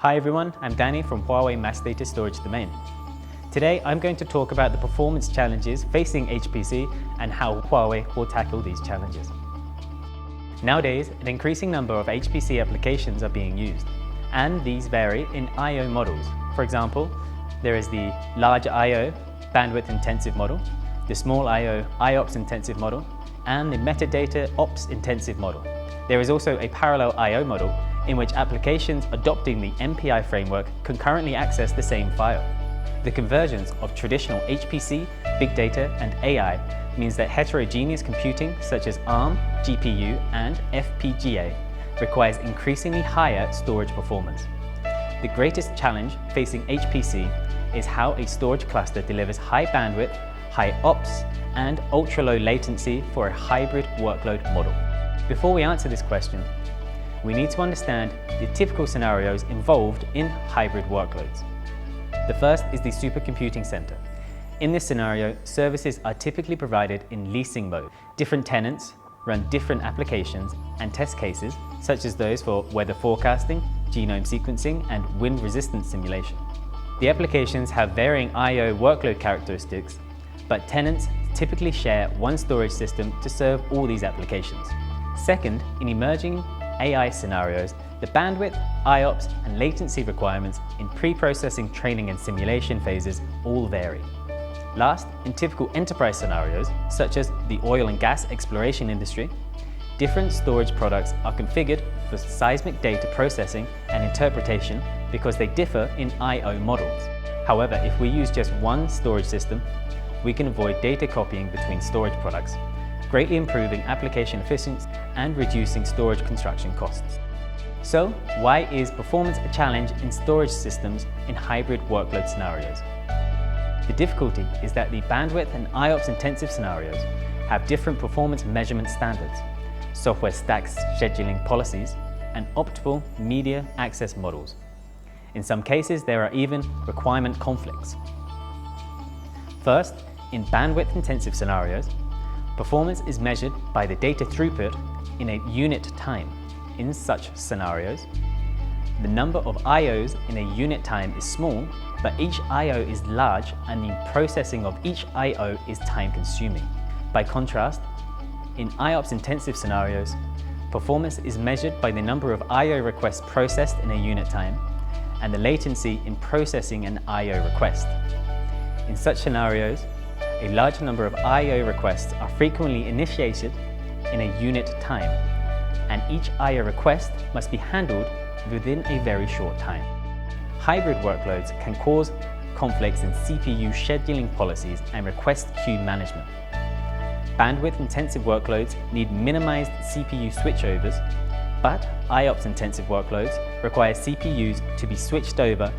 Hi everyone, I'm Danny from Huawei Mass Data Storage domain. Today I'm going to talk about the performance challenges facing HPC and how Huawei will tackle these challenges. Nowadays, an increasing number of HPC applications are being used, and these vary in I/O models. For example, there is the large I/O bandwidth intensive model, the small I/O IOPS intensive model, and the metadata OPS intensive model. There is also a parallel I/O model in which applications adopting the MPI framework concurrently access the same file. The convergence of traditional HPC, big data, and AI means that heterogeneous computing such as ARM, GPU, and FPGA requires increasingly higher storage performance. The greatest challenge facing HPC is how a storage cluster delivers high bandwidth, high OPS, and ultra-low latency for a hybrid workload model. Before we answer this question, we need to understand the typical scenarios involved in hybrid workloads. The first is the supercomputing center. In this scenario, services are typically provided in leasing mode. Different tenants run different applications and test cases, such as those for weather forecasting, genome sequencing, and wind resistance simulation. The applications have varying I/O workload characteristics, but tenants typically share one storage system to serve all these applications. Second, in emerging AI scenarios, the bandwidth, IOPS, and latency requirements in pre-processing, training, and simulation phases all vary. Last, in typical enterprise scenarios, such as the oil and gas exploration industry, different storage products are configured for seismic data processing and interpretation because they differ in I/O models. However, if we use just one storage system, we can avoid data copying between storage products, greatly improving application efficiency and reducing storage construction costs. So, why is performance a challenge in storage systems in hybrid workload scenarios? The difficulty is that the bandwidth and IOPS intensive scenarios have different performance measurement standards, software stacks scheduling policies, and optimal media access models. In some cases, there are even requirement conflicts. First, in bandwidth intensive scenarios, performance is measured by the data throughput in a unit time. In such scenarios, the number of I/Os in a unit time is small, but each I/O is large and the processing of each I/O is time consuming. By contrast, in IOPS intensive scenarios, performance is measured by the number of I/O requests processed in a unit time and the latency in processing an I/O request. In such scenarios, a large number of I/O requests are frequently initiated in a unit time, and each I/O request must be handled within a very short time. Hybrid workloads can cause conflicts in CPU scheduling policies and request queue management. Bandwidth-intensive workloads need minimized CPU switchovers, but IOPS-intensive workloads require CPUs to be switched over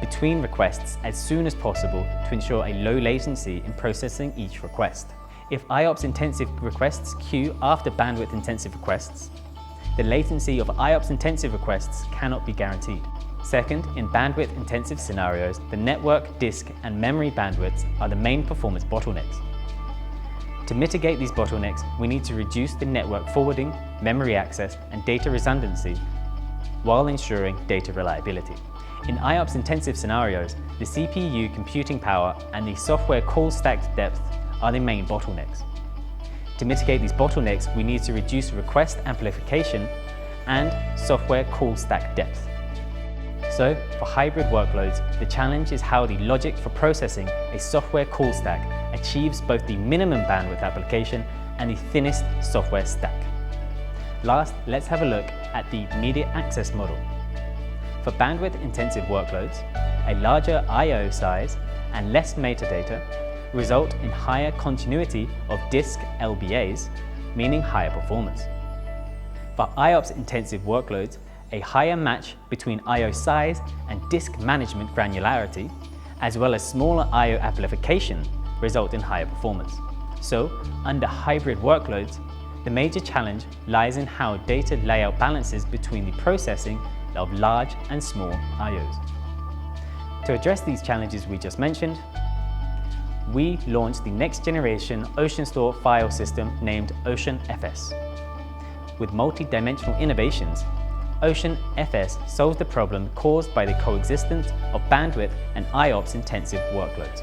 between requests as soon as possible to ensure a low latency in processing each request. If IOPS-intensive requests queue after bandwidth-intensive requests, the latency of IOPS-intensive requests cannot be guaranteed. Second, in bandwidth-intensive scenarios, the network, disk, and memory bandwidths are the main performance bottlenecks. To mitigate these bottlenecks, we need to reduce the network forwarding, memory access, and data redundancy while ensuring data reliability. In IOPS-intensive scenarios, the CPU computing power and the software call stack depth are the main bottlenecks. To mitigate these bottlenecks, we need to reduce request amplification and software call stack depth. So, for hybrid workloads, the challenge is how the logic for processing a software call stack achieves both the minimum bandwidth application and the thinnest software stack. Last, let's have a look at the media access model. For bandwidth-intensive workloads, a larger I/O size and less metadata result in higher continuity of disk LBAs, meaning higher performance. For IOPS-intensive workloads, a higher match between I/O size and disk management granularity, as well as smaller I/O amplification, result in higher performance. So, under hybrid workloads, the major challenge lies in how data layout balances between the processing of large and small I/Os. To address these challenges we just mentioned, we launched the next generation OceanStor file system named OceanFS. With multi-dimensional innovations, OceanFS solves the problem caused by the coexistence of bandwidth and IOPS intensive workloads.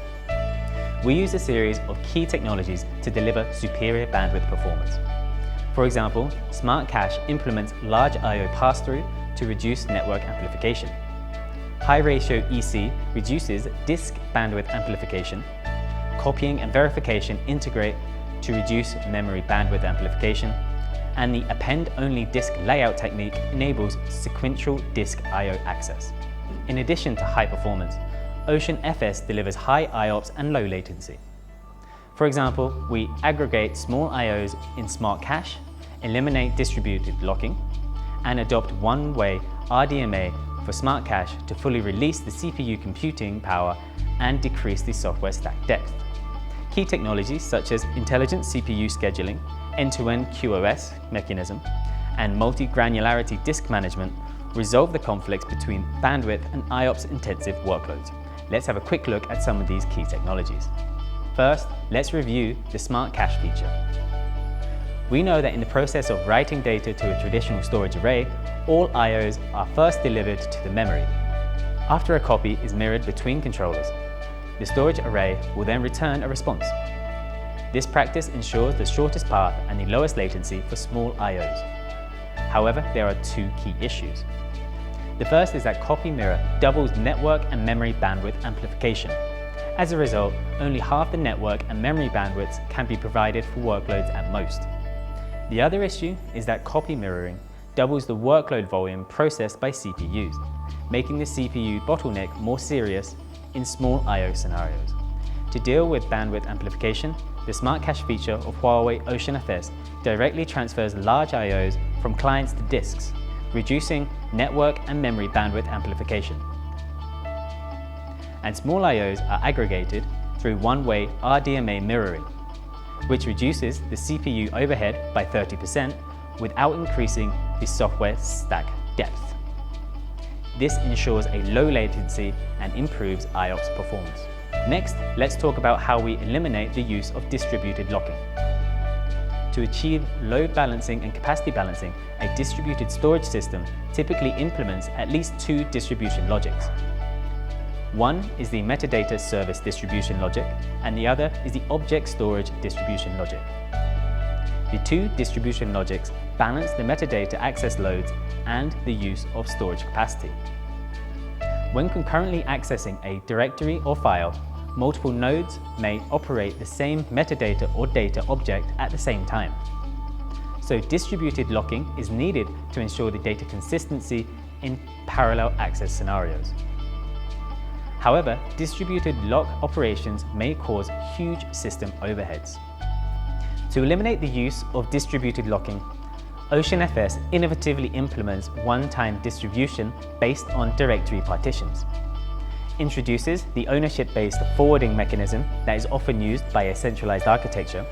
We use a series of key technologies to deliver superior bandwidth performance. For example, Smart Cache implements large I/O pass-through to reduce network amplification. High ratio EC reduces disk bandwidth amplification. Copying and verification integrate to reduce memory bandwidth amplification. And the append-only disk layout technique enables sequential disk I/O access. In addition to high performance, OceanFS delivers high IOPS and low latency. For example, we aggregate small I/Os in Smart Cache, eliminate distributed locking, and adopt one-way RDMA for Smart Cache to fully release the CPU computing power and decrease the software stack depth. Key technologies such as intelligent CPU scheduling, end-to-end QoS mechanism, and multi-granularity disk management resolve the conflicts between bandwidth and IOPS-intensive workloads. Let's have a quick look at some of these key technologies. First, let's review the Smart Cache feature. We know that in the process of writing data to a traditional storage array, all I/Os are first delivered to the memory. After a copy is mirrored between controllers, the storage array will then return a response. This practice ensures the shortest path and the lowest latency for small I/Os. However, there are two key issues. The first is that copy mirror doubles network and memory bandwidth amplification. As a result, only half the network and memory bandwidths can be provided for workloads at most. The other issue is that copy mirroring doubles the workload volume processed by CPUs, making the CPU bottleneck more serious in small I/O scenarios. To deal with bandwidth amplification, the Smart Cache feature of Huawei OceanFS directly transfers large I/Os from clients to disks, reducing network and memory bandwidth amplification. And small I/Os are aggregated through one-way RDMA mirroring, which reduces the CPU overhead by 30% without increasing the software stack depth. This ensures a low latency and improves IOPS performance. Next, let's talk about how we eliminate the use of distributed locking. To achieve load balancing and capacity balancing, a distributed storage system typically implements at least two distribution logics. One is the metadata service distribution logic, and the other is the object storage distribution logic. The two distribution logics balance the metadata access loads and the use of storage capacity. When concurrently accessing a directory or file, multiple nodes may operate the same metadata or data object at the same time. So distributed locking is needed to ensure the data consistency in parallel access scenarios. However, distributed lock operations may cause huge system overheads. To eliminate the use of distributed locking, OceanFS innovatively implements one-time distribution based on directory partitions, introduces the ownership-based forwarding mechanism that is often used by a centralized architecture,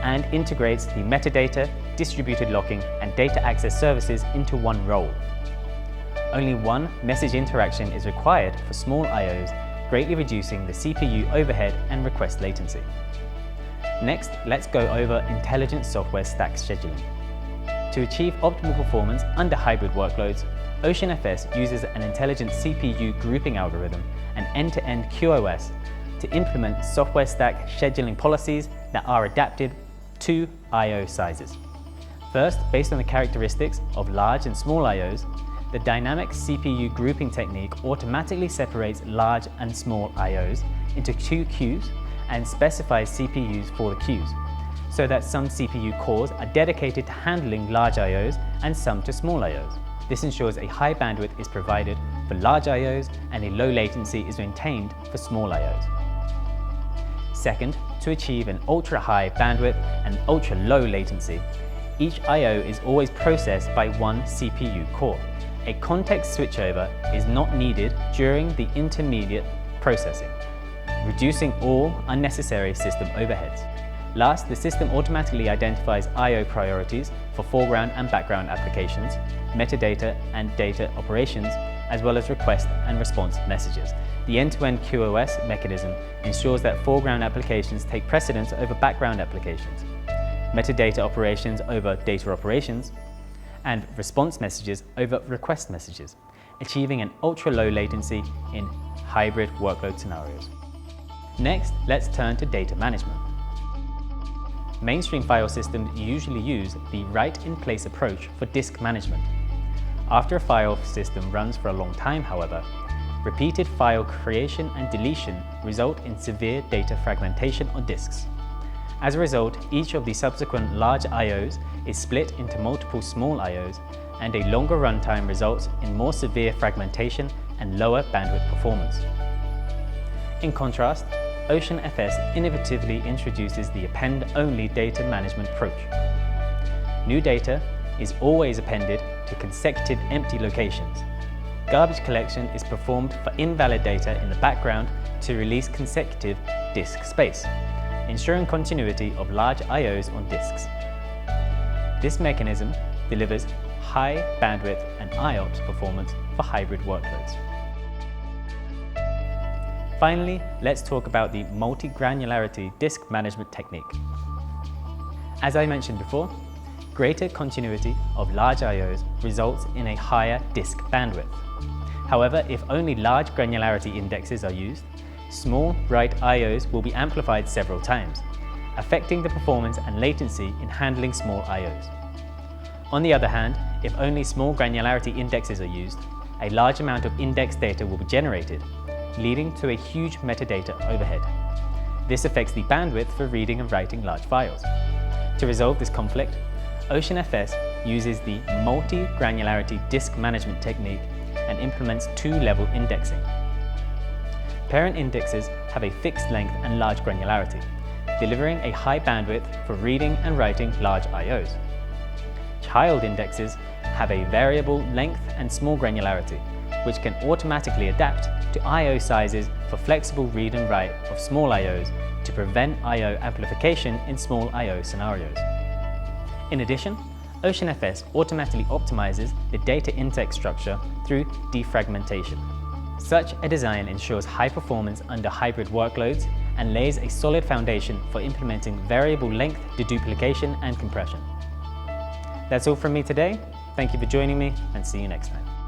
and integrates the metadata, distributed locking, and data access services into one role. Only one message interaction is required for small I/Os, greatly reducing the CPU overhead and request latency. Next, let's go over intelligent software stack scheduling. To achieve optimal performance under hybrid workloads, OceanFS uses an intelligent CPU grouping algorithm and end-to-end QoS to implement software stack scheduling policies that are adapted to I/O sizes. First, based on the characteristics of large and small I/Os, the dynamic CPU grouping technique automatically separates large and small I/Os into two queues and specifies CPUs for the queues, so that some CPU cores are dedicated to handling large I/Os and some to small I/Os. This ensures a high bandwidth is provided for large I/Os and a low latency is maintained for small I/Os. Second, to achieve an ultra-high bandwidth and ultra-low latency, each I/O is always processed by one CPU core. A context switchover is not needed during the intermediate processing, reducing all unnecessary system overheads. Last, the system automatically identifies I/O priorities for foreground and background applications, metadata and data operations, as well as request and response messages. The end-to-end QoS mechanism ensures that foreground applications take precedence over background applications, metadata operations over data operations, and response messages over request messages, achieving an ultra-low latency in hybrid workload scenarios. Next, let's turn to data management. Mainstream file systems usually use the write-in-place approach for disk management. After a file system runs for a long time, however, repeated file creation and deletion result in severe data fragmentation on disks. As a result, each of the subsequent large I/Os is split into multiple small I/Os, and a longer runtime results in more severe fragmentation and lower bandwidth performance. In contrast, OceanStor innovatively introduces the append-only data management approach. New data is always appended to consecutive empty locations. Garbage collection is performed for invalid data in the background to release consecutive disk space, ensuring continuity of large I/Os on disks. This mechanism delivers high bandwidth and IOPS performance for hybrid workloads. Finally, let's talk about the multi-granularity disk management technique. As I mentioned before, greater continuity of large I/Os results in a higher disk bandwidth. However, if only large granularity indexes are used, small write I/Os will be amplified several times, affecting the performance and latency in handling small I/Os. On the other hand, if only small granularity indexes are used, a large amount of index data will be generated, leading to a huge metadata overhead. This affects the bandwidth for reading and writing large files. To resolve this conflict, OceanStor uses the multi-granularity disk management technique and implements two-level indexing. Parent indexes have a fixed length and large granularity, delivering a high bandwidth for reading and writing large I/Os. Child indexes have a variable length and small granularity, which can automatically adapt to I/O sizes for flexible read and write of small I/Os to prevent I/O amplification in small I/O scenarios. In addition, OceanStor automatically optimizes the data index structure through defragmentation. Such a design ensures high performance under hybrid workloads and lays a solid foundation for implementing variable length deduplication and compression. That's all from me today. Thank you for joining me, and see you next time.